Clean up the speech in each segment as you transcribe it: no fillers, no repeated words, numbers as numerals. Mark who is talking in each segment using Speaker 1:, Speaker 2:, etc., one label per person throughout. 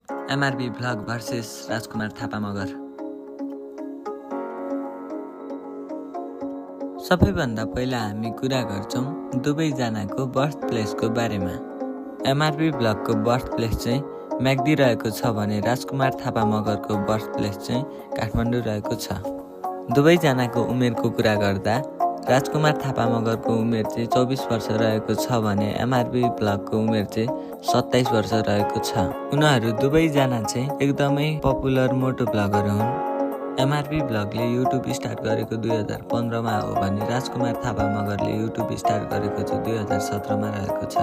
Speaker 1: MRB vlog versus राजकुमार थापा मगर। सबैभन्दा पहिला हामी कुरा गर्छौं दुवैजनाको बर्थ प्लेसको बारेमा। एमआरबी भ्लगको बर्थ प्लेस चाहिँ म्याग्दी रहेको छ भने राजकुमार थापा मगरको बर्थ प्लेस चाहिँ काठमाडौँ रहेको छ। दुवैजनाको उमेरको कुरा गर्दा राजकुमार थापा मगरको उमेर चाहिँ 24 वर्ष रहेको छ भने एमआरबी भ्लगको उमेर चाहिँ 27 वर्ष रहेको छ। उनीहरू दुवैजना चाहिँ एकदमै पपुलर मोटो भ्लगर हुन्। एमआरबी भ्लगले युट्युब स्टार्ट गरेको 2015 मा हो भने राजकुमार थापा मगरले युट्युब स्टार्ट गरेको चाहिँ 2017 मा रहेको छ।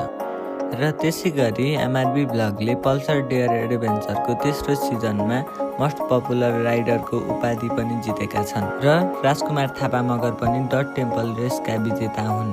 Speaker 1: र त्यसै गरी एमआरबी भ्लगले पल्सर डेयर एडभेन्चरको तेस्रो सिजनमा मोस्ट पपुलर राइडरको उपाधि पनि जितेका छन् र राजकुमार थापा मगर पनि डट टेम्पल रेसका विजेता हुन्।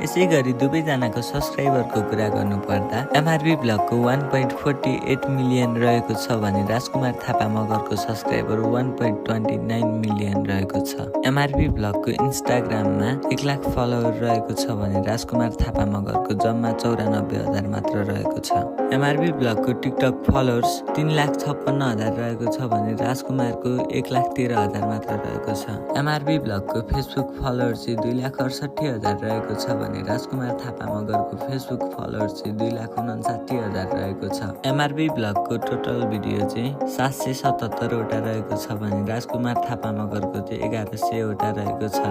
Speaker 1: यसै गरी दुवैजनाको सब्सक्राइबरको कुरा गर्नुपर्दा एमआरबी भ्लगको 1.48 मिलियन रहेको छ भने राजकुमार थापा मगरको सब्सक्राइबर 1.29 मिलियन रहेको छ। एमआरबी भ्लगको इन्स्टाग्राममा 1 लाख फलोवर रहेको छ भने राजकुमार थापा मगरको जम्मा 94,000 मात्र रहेको छ। एमआरबी भ्लगको टिकटक फलोवर्स 3,56,000 रहेको छ भने राजकुमारको 1,13,000 मात्र रहेको छ। एमआरबी भ्लगको फेसबुक फलोवर चाहिँ 2,68,000 रहेको छ भने राजकुमार थापा मगरको फेसबुक फलोवर चाहिँ 2,59,000 रहेको छ। एमआरबी भ्लगको टोटल भिडियो चाहिँ 777 वटा रहेको छ भने राजकुमार थापा मगरको चाहिँ 1100 वटा रहेको छ।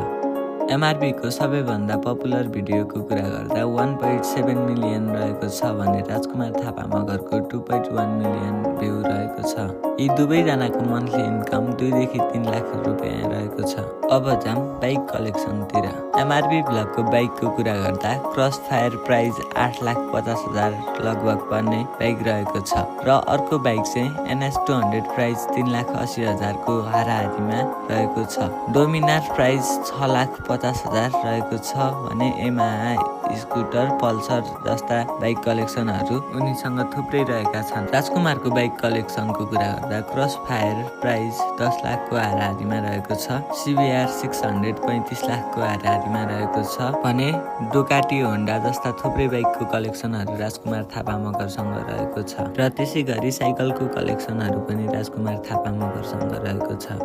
Speaker 1: एमआरबीको सबैभन्दा पपुलर भिडियोको कुरा गर्दा 1.7 मिलियन रहेको छ भने राजकुमार थापा मगरको 2.1 मिलियन भ्यू रहेको छ। यी दुवैजनाको मन्थली इन्कम 2 देखि 3 लाख रुपियाँ रहेको छ। अब जाम बाइक कलेक्सनतिर। एमआरबी भ्लगको बाइकको कुरा गर्दा क्रस फायर प्राइस 8,50,000 लगभग पर्ने बाइक रहेको छ र अर्को बाइक चाहिँ एनएस 200 प्राइस 3,80,000 को हाराहारीमा रहेको छ। डोमिनार प्राइस 6,50,000 रहेको छ भने एमआई स्कुटर पल्सर जस्ता बाइक कलेक्सनहरू उनीसँग थुप्रै रहेका छन्। राजकुमारको बाइक कलेक्सनको कुरा गर्दा क्रस फायर प्राइस 10 लाखको हाराहारीमा रहेको छ। सिबिआर 600 35 लाखको हाराहारीमा रहेको छ भने डुकाटी होन्डा जस्ता थुप्रै बाइकको कलेक्सनहरू राजकुमार थापा मगरसँग रहेको छ र त्यसै गरी साइकलको कलेक्सनहरू पनि राजकुमार थापा मगरसँग रहेको छ।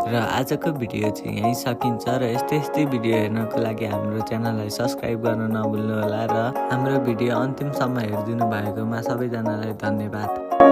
Speaker 1: र आजको भिडियो चाहिँ यहीँ सकिन्छ र यस्तै भिडियो हेर्नको लागि हाम्रो च्यानललाई सब्सक्राइब गर्न नभुल्नुहोला र हाम्रो भिडियो अन्तिमसम्म हेरिदिनु भएकोमा सबैजनालाई धन्यवाद।